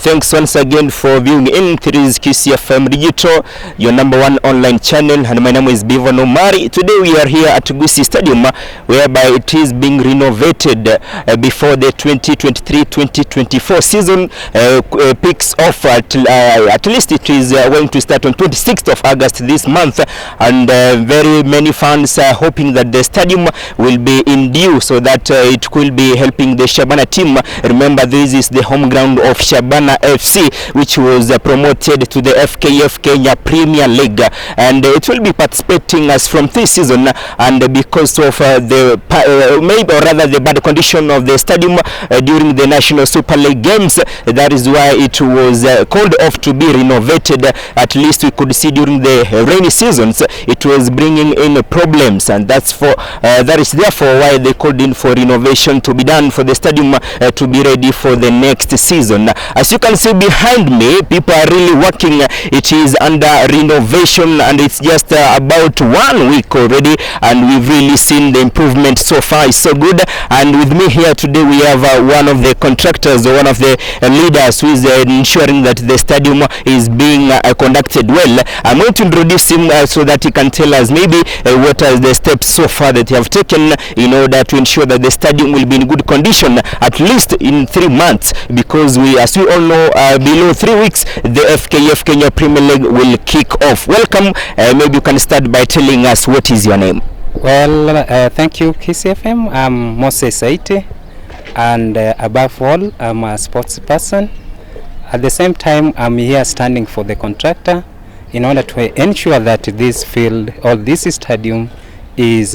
Thanks once again for viewing in. It is KISII FM Digital, your number one online channel, and my name is Bivan Omari. Today we are here at Gusii Stadium, whereby it is being renovated before the 2023-2024 season picks off. At least it is going to start on 26th of August this month, and very many fans are hoping that the stadium will be in due so that it will be helping the Shabana team. Remember, this is the home ground of Shabana FC, which was promoted to the FKF Kenya Premier League, and it will be participating as from this season. And because of the bad condition of the stadium during the National Super League games, that is why it was called off to be renovated. At least we could see during the rainy seasons it was bringing in problems, and that is therefore why they called in for renovation to be done for the stadium to be ready for the next season. As you can see behind me, people are really working. It is under renovation, and it's just about 1 week already, and we've really seen the improvement so far. It's so good. And with me here today we have one of the contractors, or one of the leaders, who is ensuring that the stadium is being conducted well. I'm going to introduce him so that he can tell us maybe what are the steps so far that you have taken in order to ensure that the stadium will be in good condition at least in 3 months, because as we all know, below 3 weeks the FKF Kenya Premier League will kick off. Welcome. Maybe you can start by telling us what is your name. Well, thank you, KISII FM. I'm Moses Saite, and above all, I'm a sports person. At the same time, I'm here standing for the contractor in order to ensure that this field or this stadium is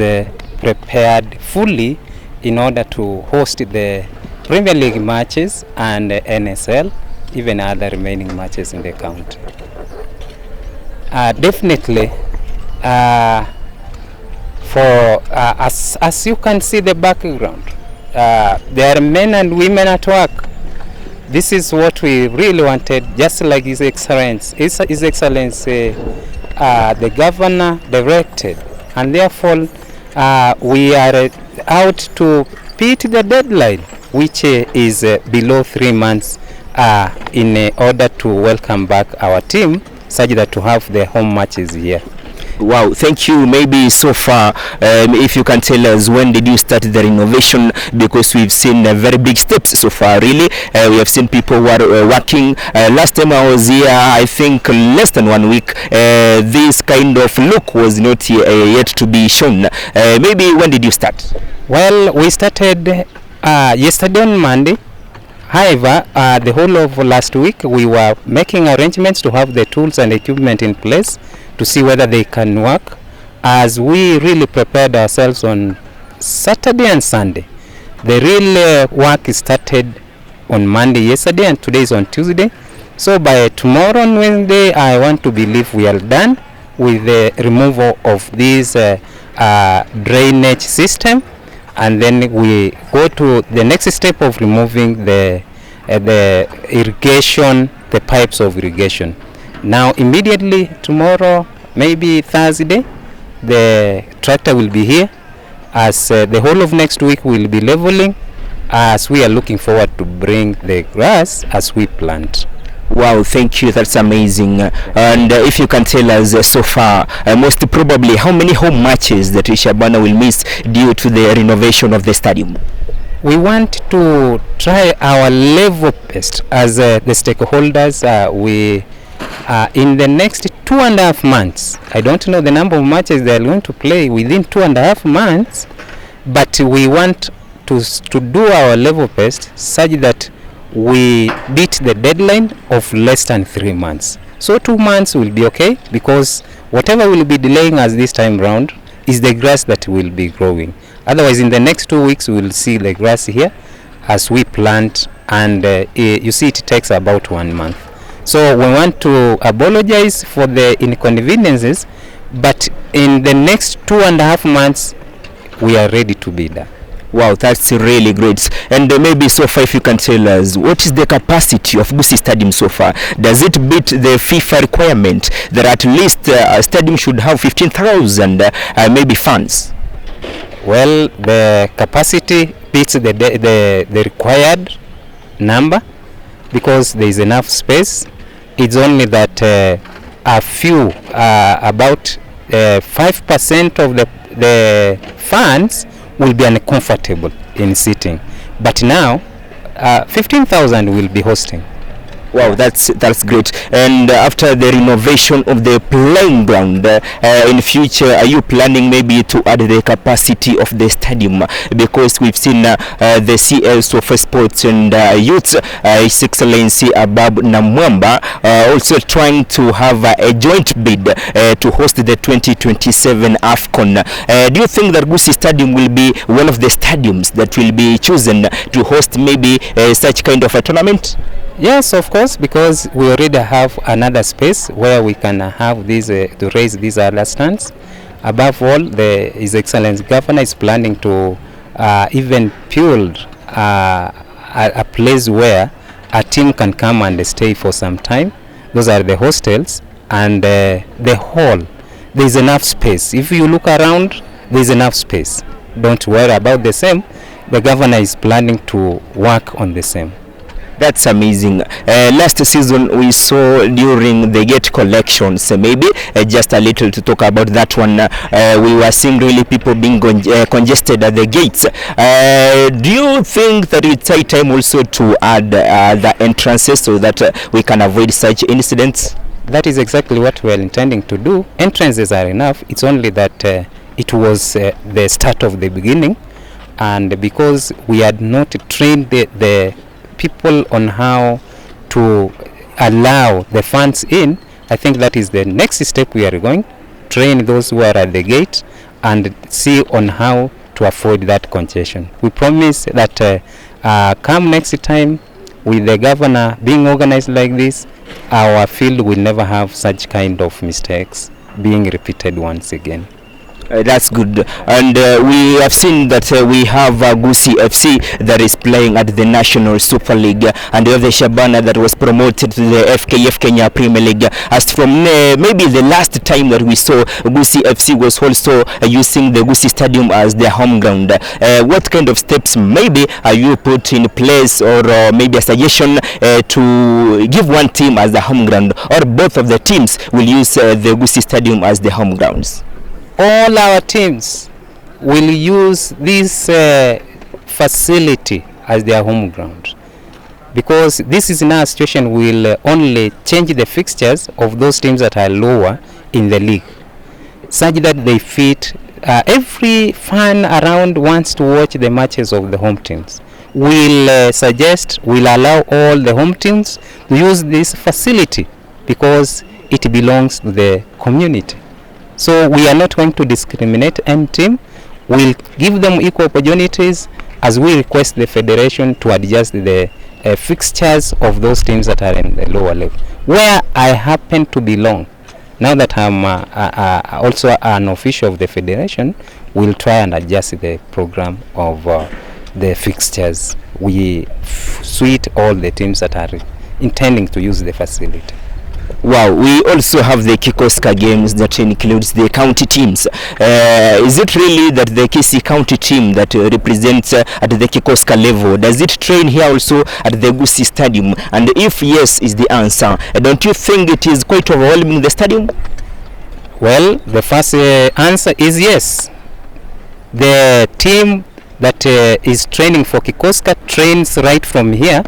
prepared fully in order to host the Premier League matches and NSL, even other remaining matches in the county. Definitely, as you can see the background, there are men and women at work. This is what we really wanted, just like His Excellency, the Governor directed, and therefore we are out to beat the deadline, which is below 3 months, in order to welcome back our team, such that to have the home matches here. Wow, thank you. Maybe so far, if you can tell us, when did you start the renovation? Because we've seen very big steps so far, really. We have seen people who are working. Last time I was here, I think less than 1 week, this kind of look was not yet to be shown. Maybe when did you start? Well, we started yesterday on Monday. However, the whole of last week we were making arrangements to have the tools and equipment in place to see whether they can work, as we really prepared ourselves on Saturday and Sunday. The real work started on Monday yesterday, and today is on Tuesday. So by tomorrow on Wednesday, I want to believe we are done with the removal of this drainage system, and then we go to the next step of removing the irrigation, the pipes of irrigation. Now immediately tomorrow, maybe Thursday, the tractor will be here, as the whole of next week we'll be leveling, as we are looking forward to bring the grass as we plant. Wow, thank you. That's amazing. And if you can tell us so far, most probably, how many home matches that Shabana will miss due to the renovation of the stadium? We want to try our level best as the stakeholders. We in the next 2.5 months, I don't know the number of matches they are going to play within 2.5 months, but we want to do our level best such that we beat the deadline of less than 3 months. So 2 months will be okay, because whatever will be delaying us this time round is the grass that will be growing. Otherwise, in the next 2 weeks, we will see the grass here as we plant, and you see it takes about 1 month. So we want to apologize for the inconveniences, but in the next 2.5 months, we are ready to be done. Wow, that's really great. And maybe so far, if you can tell us, what is the capacity of Gusii Stadium so far? Does it beat the FIFA requirement that at least a stadium should have 15,000 maybe fans? Well, the capacity beats the required number, because there is enough space. It's only that a few, about 5% of the fans will be uncomfortable in sitting. But now, 15,000 will be hosting. Wow, that's great. And after the renovation of the playing ground, in future, are you planning maybe to add the capacity of the stadium? Because we've seen the CS of Sports and Youth, His Excellency Abab Namwamba, also trying to have a joint bid to host the 2027 AFCON. Do you think that Gusii Stadium will be one of the stadiums that will be chosen to host maybe such kind of a tournament? Yes, of course, because we already have another space where we can have these to raise these other stands. Above all, His Excellency Governor is planning to even build a place where a team can come and stay for some time. Those are the hostels and the hall. There is enough space. If you look around, there is enough space. Don't worry about the same. The governor is planning to work on the same. That's amazing. Last season we saw during the gate collections, maybe just a little to talk about that one, we were seeing really people being congested at the gates. Do you think that it's high time also to add the entrances so that we can avoid such incidents? That is exactly what we are intending to do. Entrances are enough. It's only that it was the start of the beginning, and because we had not trained the people on how to allow the fans in, I think that is the next step we are going. Train those who are at the gate and see on how to avoid that congestion. We promise that come next time, with the governor being organized like this, our field will never have such kind of mistakes being repeated once again. That's good. And we have seen that we have Gusii FC that is playing at the National Super League, and we have the Shabana that was promoted to the FKF Kenya Premier League. As from maybe the last time that we saw, Gusii FC was also using the Gusii Stadium as their home ground. What kind of steps maybe are you put in place, or maybe a suggestion to give one team as the home ground, or both of the teams will use the Gusii Stadium as the home grounds? All our teams will use this facility as their home ground, because this is now a situation will only change the fixtures of those teams that are lower in the league, such that they fit every fan around wants to watch the matches of the home teams. We'll allow all the home teams to use this facility because it belongs to the community. So we are not going to discriminate any team. We'll give them equal opportunities, as we request the federation to adjust the fixtures of those teams that are in the lower level. Where I happen to belong, now that I'm also an official of the federation, we'll try and adjust the program of the fixtures. We suit all the teams that are intending to use the facility. Wow, we also have the KISII games that includes the county teams. Is it really that the KISII county team that represents at the KISII level, does it train here also at the Gusii Stadium? And if yes is the answer, don't you think it is quite overwhelming the stadium? Well, the first answer is yes. The team that is training for KISII trains right from here,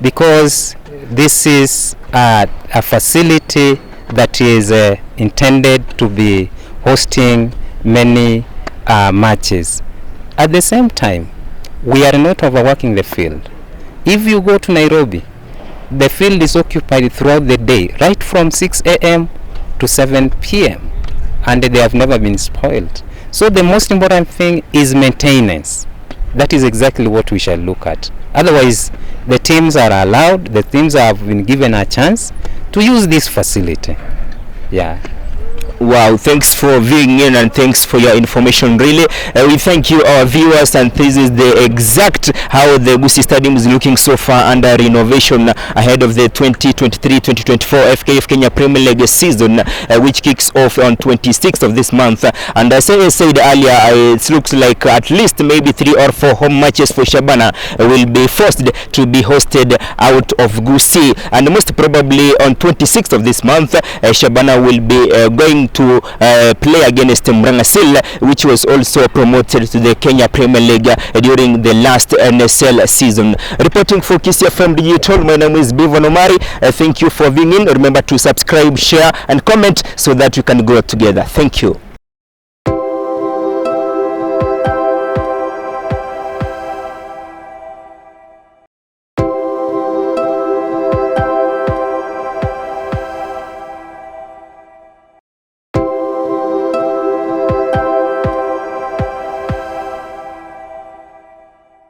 because this is a facility that is intended to be hosting many matches. At the same time, we are not overworking the field. If you go to Nairobi, the field is occupied throughout the day, right from 6 a.m. to 7 p.m. and they have never been spoiled. So the most important thing is maintenance. That is exactly what we shall look at. Otherwise, the teams are allowed, the teams have been given a chance to use this facility. Yeah. Wow, thanks for viewing in and thanks for your information. Really, we thank you, our viewers, and this is the exact how the Gusii Stadium is looking so far under renovation ahead of the 2023-2024 FKF Kenya Premier League season, which kicks off on 26th of this month. And as I said earlier, it looks like at least maybe 3 or 4 home matches for Shabana will be forced to be hosted out of Gusii, and most probably on 26th of this month, Shabana will be going to play against Mrangasil, which was also promoted to the Kenya Premier League during the last NSL season. Reporting for KISII FM Digital, my name is Bivon Omari. Thank you for being in. Remember to subscribe, share and comment so that we can grow together. Thank you.